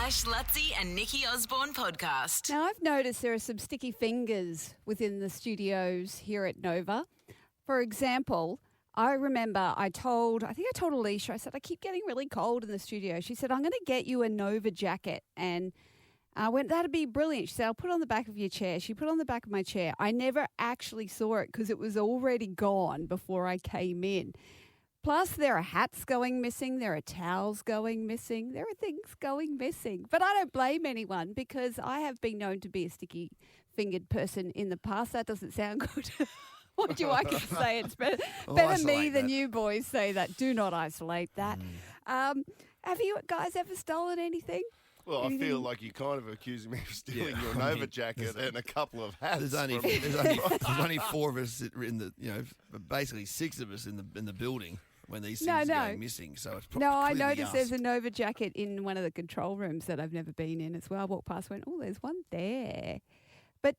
Ash Lutzi and Nikki Osborne podcast. Now, I've noticed there are some sticky fingers within the studios here at Nova. For example, I remember I told Alicia, I said, I keep getting really cold in the studio. She said, I'm going to get you a Nova jacket. And I went, that'd be brilliant. She said, I'll put it on the back of your chair. She put it on the back of my chair. I never actually saw it because it was already gone before I came in. Plus, there are hats going missing. There are towels going missing. There are things going missing. But I don't blame anyone because I have been known to be a sticky-fingered person in the past. That doesn't sound good. What do I can say? It's better me than you boys say that. Do not isolate that. Have you guys ever stolen anything? Well, I feel like you're kind of accusing me of stealing your Nova jacket and a couple of hats. There's only four of us in the, basically six of us in the building when these things are going missing. So it's probably I noticed there's a Nova jacket in one of the control rooms that I've never been in as well. I walked past, went, oh, there's one there. But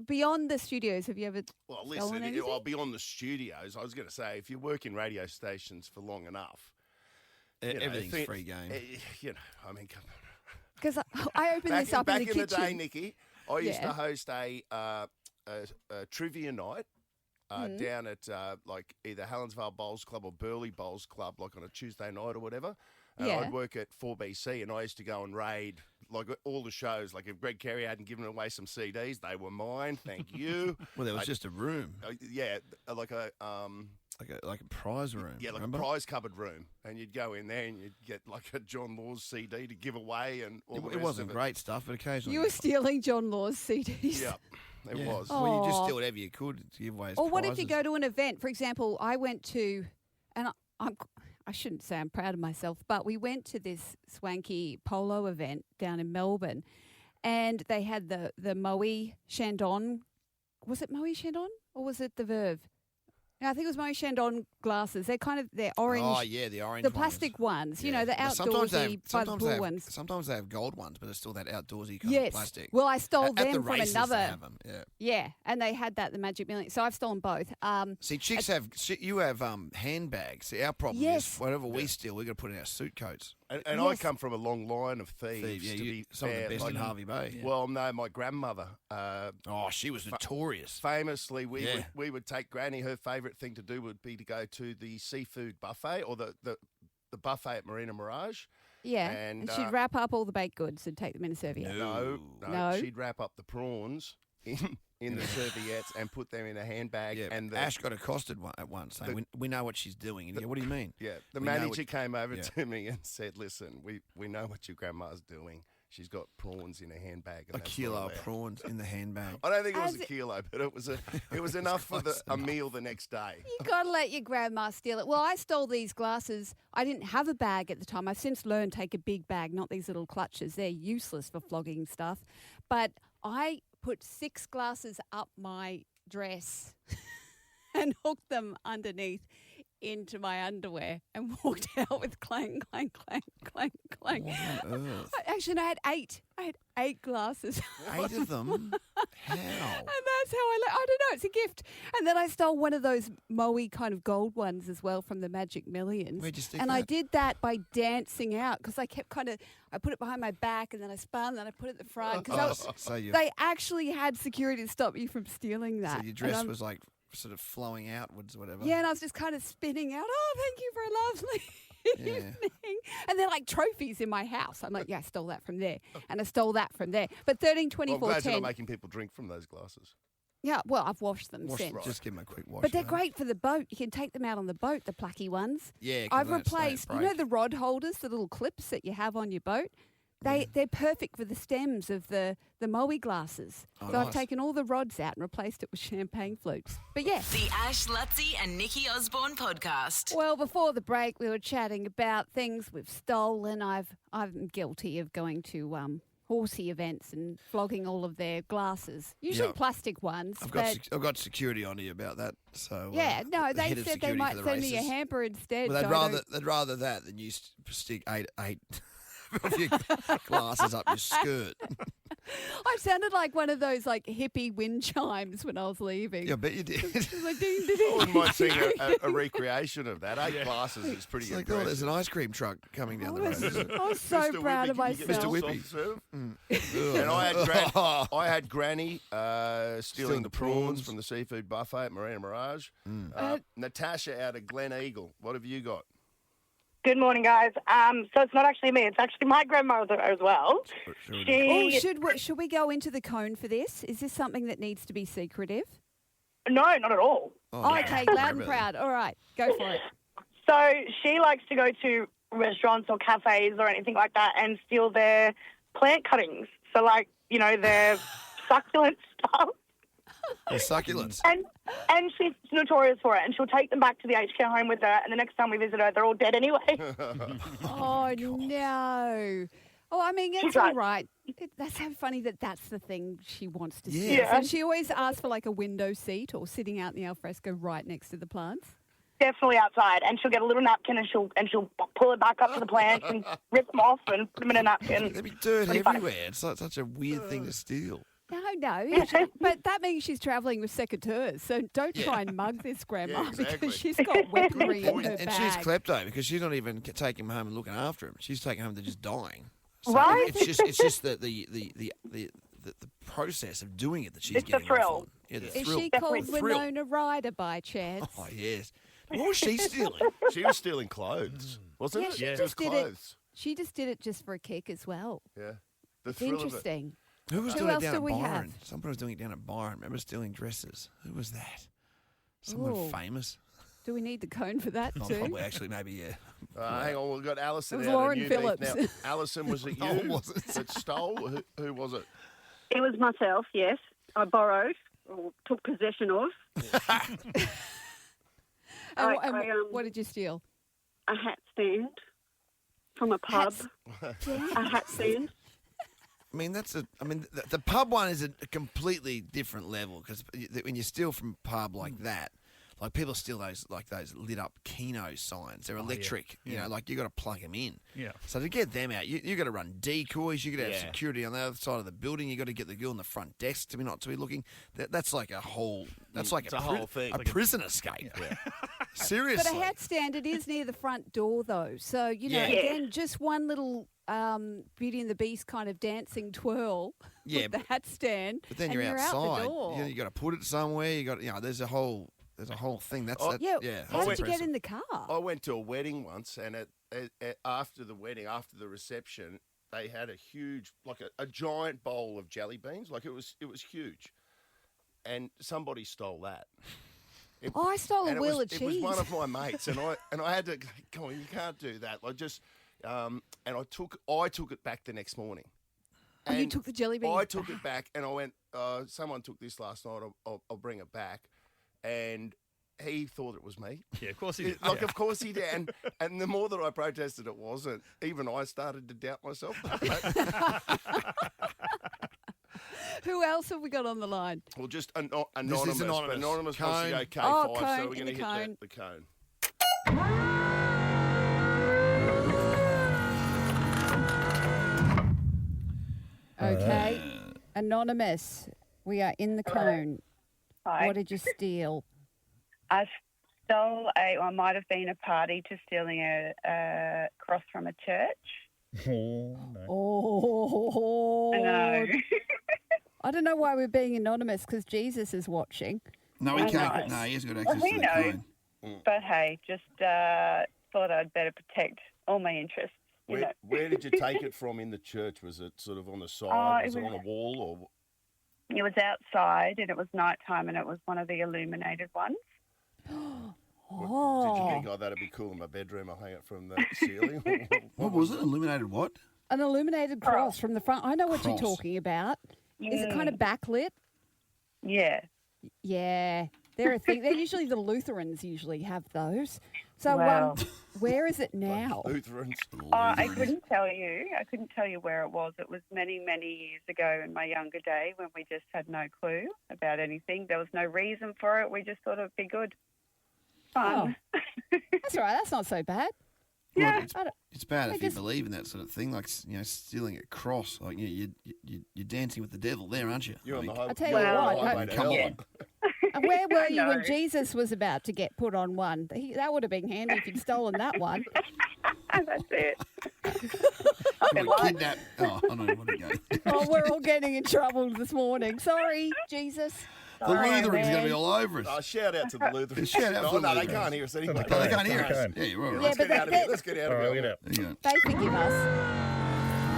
beyond the studios, have you ever stolen anything? Beyond the studios, I was going to say, if you work in radio stations for long enough, everything's free game. Because I opened this up in the kitchen. Back in the day, Nikki, I used to host a trivia night down at either Helensvale Bowls Club or Burleigh Bowls Club, like on a Tuesday night or whatever. And I'd work at 4BC, and I used to go and raid all the shows. Like if Greg Carey hadn't given away some CDs, they were mine. Thank you. Well, there was just a room. Like a prize room. Yeah, like remember? A prize cupboard room, and you'd go in there and you'd get like a John Laws CD to give away, and all the rest it wasn't of great stuff, but occasionally you were stealing John Law's CDs. Yeah, it was. Well, you just steal whatever you could to give away. As or what prizes. if you go to an event? For example, I went to, and I shouldn't say I'm proud of myself, but we went to this swanky polo event down in Melbourne, and they had the Moe Chandon. Was it Moe Chandon or was it the Verve? No, I think it was Moe Chandon glasses. They're orange. Oh, yeah, the orange The plastic ones, the outdoorsy by the pool ones. Sometimes they have gold ones, but it's still that outdoorsy kind of plastic. Well, I stole them at the from races another. They have them. Yeah, and they had that, the Magic Million. So I've stolen both. See, chicks you have handbags. See, our problem is whatever we steal, we've got to put in our suit coats. And I come from a long line of thieves. Some of the best in Harvey Bay. Well, no, my grandmother. She was notorious. Famously, we would take Granny. Her favourite thing to do would be to go to the seafood buffet or the buffet at Marina Mirage. Yeah, and she'd wrap up all the baked goods and take them in a serviette. No, she'd wrap up the prawns in the serviettes and put them in a handbag. Yeah, and Ash got accosted at once saying, we know what she's doing. And what do you mean? Yeah, the manager came over to me and said, listen, we know what your grandma's doing. She's got prawns in a handbag. And a kilo of prawns in the handbag. I don't think it was a kilo, but it was enough for a meal the next day. You got to let your grandma steal it. Well, I stole these glasses. I didn't have a bag at the time. I've since learned take a big bag, not these little clutches. They're useless for flogging stuff. But I put 6 glasses up my dress and hooked them underneath into my underwear and walked out with clank, clank, clank, clank, clank. What on earth? Actually, no, I had 8 glasses. 8 of them? How? And that's how I don't know, it's a gift. And then I stole one of those Moe kind of gold ones as well from the Magic Millions. Where'd you stick and that? I did that by dancing out because I kept I put it behind my back and then I spun, then I put it at the front. Because they actually had security to stop you from stealing that. So your dress was like sort of flowing outwards or whatever. Yeah, and I was just kind of spinning out. Oh, thank you for a lovely evening. And they're like trophies in my house. I'm like, yeah, I stole that from there. And I stole that from there. But 13, 24, I'm glad 10. you're not making people drink from those glasses. Yeah, well, I've washed them since. Right. Just give them a quick wash. But they're great for the boat. You can take them out on the boat, the plucky ones. Yeah, I've replaced, the rod holders, the little clips that you have on your boat? They're perfect for the stems of the Moe glasses. So I've taken all the rods out and replaced it with champagne flutes. But yeah. The Ash Lutzi and Nikki Osborne podcast. Well, before the break, we were chatting about things we've stolen. I'm guilty of going to horsey events and flogging all of their glasses, usually plastic ones. I've got security on you about that. So they said they might send me a hamper instead. Well, they'd rather that than you stick eight of your glasses up your skirt. I sounded like one of those like hippie wind chimes when I was leaving. Yeah, I bet you did. It was like ding, ding, ding. I wouldn't mind seeing a recreation of that. 8 glasses is pretty It's like, impressive. there's an ice cream truck coming down the road. I was so Mr. proud Whippy, of can you get me myself. a Mr. Whippy. soft serve? And I had Granny stealing the prawns from the seafood buffet at Marina Mirage. Natasha out of Glen Eagle. What have you got? Good morning, guys. So it's not actually me. It's actually my grandmother as well. Oh, should we go into the cone for this? Is this something that needs to be secretive? No, not at all. Oh, okay, loud and proud. All right, go for it. So she likes to go to restaurants or cafes or anything like that and steal their plant cuttings. So, like, their succulent stuff. The succulents. And she's notorious for it. And she'll take them back to the aged care home with her. And the next time we visit her, they're all dead anyway. Oh, no. Oh, I mean, it's all right. That's so funny that's the thing she wants to see. Yeah. So she always asks for like a window seat or sitting out in the alfresco right next to the plants. Definitely outside. And she'll get a little napkin and she'll pull it back up to the plants and rip them off and put them in a napkin. There'd be dirt Pretty funny. everywhere. It's like such a weird thing to steal. No. But that means she's travelling with secateurs. So don't try and mug this grandma exactly. because she's got weaponry in her And bag. she's klepto because she's not even taking him home and looking after him. She's taking him home to just dying. So Right? It's just the process of doing it that she's It's the getting off thrill. on. Yeah, the Is thrill. she Definitely called thrill. Winona Ryder by chance? Oh yes. What was she stealing? She was stealing clothes, wasn't Yeah, it? she It was just did it. clothes. She just did it just for a kick as well. Yeah. The thrill of it. Interesting. Who was Who doing it else down do at we Byron? have? Somebody was doing it down at Byron. Remember stealing dresses? Who was that? Someone Ooh. famous? Do we need the cone for that Oh, too? probably actually maybe yeah. Hang on, we've got Alison It was out Lauren of Phillips. Now, Alison, was it you Oh, was it? that stole? Who was it? It was myself, yes. I borrowed or took possession of What did you steal? a hat stand from a pub. A hat stand. I mean, the pub one is a completely different level because when you steal from a pub like that, like people steal those lit up Keno signs. They're electric. You know, like you got to plug them in. Yeah. So to get them out, you got to run decoys. You got to have security on the other side of the building. You got to get the girl on the front desk to be not to be looking. That's like a whole. That's like It's a whole thing. A Like a- prison escape. Seriously. But a hat stand, it is near the front door though. So, again, just one little Beauty and the Beast kind of dancing twirl with the hat stand. But then and you're out outside. the door. You got to put it somewhere. You got. There's a whole thing. That's Oh, that, Yeah, yeah. how that's did you get impressive. in the car? I went to a wedding once, and after the wedding, after the reception, they had a huge, like a giant bowl of jelly beans. Like it was huge, and somebody stole that. I stole a And wheel of It was cheese. one of my mates, and I had to come on. You can't do that. Like just, and I took it back the next morning. Oh, you And took the jelly beans I took it back, and I went. Someone took this last night. I'll bring it back, and he thought it was me. Yeah, of course he did. Like, of course he did. And the more that I protested, it wasn't. Even I started to doubt myself. Who else have we got on the line? Well, just anonymous. But anonymous. anonymous Cone. wants to go K5, Oh, so cone, we're in going to the hit cone. the cone. Okay. Anonymous, we are in the cone. Hi. What did you steal? I stole I might have been a party to stealing a cross from a church. Oh, no. Oh, I know. I don't know why we're being anonymous because Jesus is watching. No, he Oh, can't. no. No, he has got Well, access he to the knows. cone. But hey, just thought I'd better protect all my interests. You know. Where did you take it from in the church? Was it sort of on the side? Oh, was it it on was- a wall? It was outside and it was nighttime and it was one of the illuminated ones. Oh, Did you think, that'd be cool in my bedroom? I'll hang it from the ceiling? What was it? Illuminated what? an illuminated cross from the front. I know what you're Cross. talking about. Is it kind of backlit? Yeah. Yeah, they're a thing. They're usually the Lutherans usually have those. So, Wow. where is it now? Lutherans. I couldn't tell you. I couldn't tell you where it was. It was many, many years ago in my younger day when we just had no clue about anything. There was no reason for it. We just thought it'd be good. Fun. That's all right. That's not so bad. Yeah. It's bad I if you just- believe in that sort of thing, like stealing a cross. Like you're dancing with the devil there, aren't you? You're on the I'll highway. tell you Well, what. highway to come hell. on. And where were you when No. Jesus was about to get put on one? That would have been handy if you'd stolen that one. That's it. You were kidnapped. Oh, I know what to go. Oh, we're all getting in trouble this morning. Sorry, Jesus. The Sorry, Lutherans are going to be man. all over us. Oh, shout out to the Lutherans. Shout out no, to the no, they Lutherans. can't hear us anyway. Oh, they can't hear us. Can't. Yeah, you're all Yeah, right. Let's but get out of they- here. Let's get out of here. Get out. Yeah. They forgive us.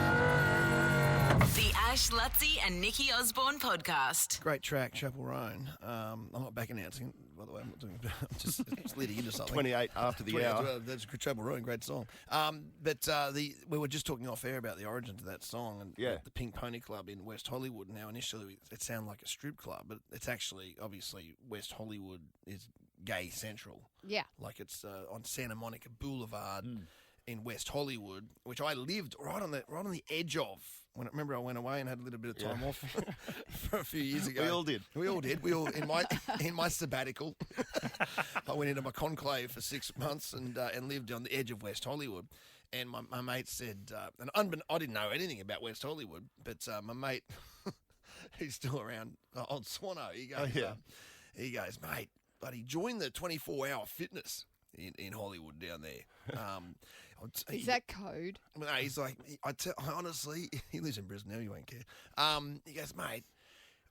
The Ash, Lutzi and Nikki Osborne podcast. Great track, Chapel Roan. I'm not back announcing, by the way. I'm not doing. I'm just leading into something. 28 after the 28, hour. That's Chapel Roan, great song. But we were just talking off air about the origin to that song and Yeah. the Pink Pony Club in West Hollywood. Now, initially, it sounded like a strip club, but it's actually, obviously, West Hollywood is gay central. Yeah. Like it's on Santa Monica Boulevard in West Hollywood, which I lived right on the edge of. Remember I went away and had a little bit of time off for a few years ago. We all did. We all did. We all in my sabbatical. I went into my conclave for 6 months and lived on the edge of West Hollywood. And my mate said, and I didn't know anything about West Hollywood, but my mate, who's still around, old Swano, he goes, mate, bloody join the 24-hour fitness in Hollywood down there. Is that code? No, he's like, honestly, he lives in Brisbane now, he won't care. He goes, mate,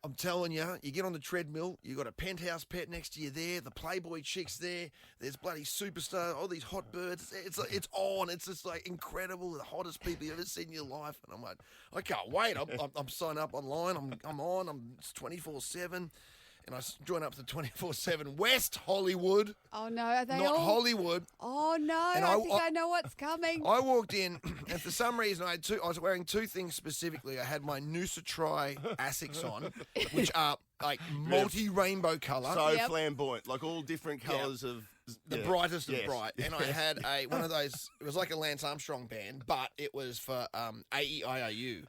I'm telling you, you get on the treadmill, you got a penthouse pet next to you there, the Playboy chicks there, there's bloody superstar, all these hot birds. It's on. It's just like incredible, the hottest people you've ever seen in your life. And I'm like, I can't wait. I'm signed up online. I'm on. It's 24/7. And I joined up to 24/7 West Hollywood, Oh, no. Are they not all? Hollywood. Oh, no. And I I- think I know what's coming. I walked in, and for some reason, I was wearing two things specifically. I had my Noosa Tri Asics on, which are like multi-rainbow colour, So Yep. flamboyant, like all different colours of the yeah. brightest of Yes. bright. And I had one of those. It was like a Lance Armstrong band, but it was for AEIOU.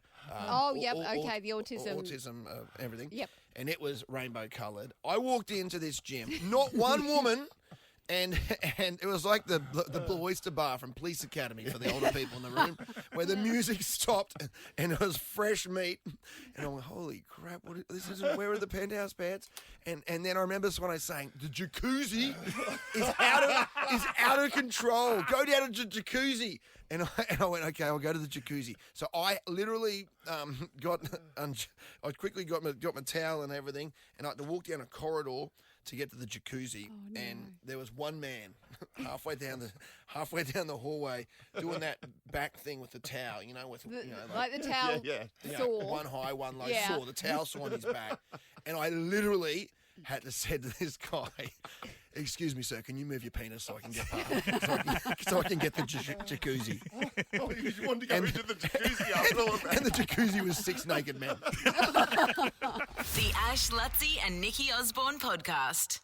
Oh, yep, okay, the autism. autism, everything. Yep. And it was rainbow coloured. I walked into this gym, not one woman. And it was like the Blue Oyster Bar from Police Academy for the older people in the room, where the music stopped and it was fresh meat. And I'm like, holy crap, where are the penthouse pants? And then I remember someone saying, the jacuzzi is out of control. Go down to the jacuzzi. And I went, okay, I'll go to the jacuzzi. So I literally I quickly got my towel and everything, and I had to walk down a corridor to get to the jacuzzi. Oh, no. And there was one man halfway down the hallway doing that back thing with the towel, Like the towel Yeah. saw. one high, one low, Yeah. saw the towel saw on his back. And I literally had to say to this guy, excuse me, sir, can you move your penis so I can get past, so I can get the jacuzzi? Oh, you wanted to go into the jacuzzi after all of that. And the jacuzzi was 6 naked men. The Ash, Lutzi and Nikki Osborne podcast.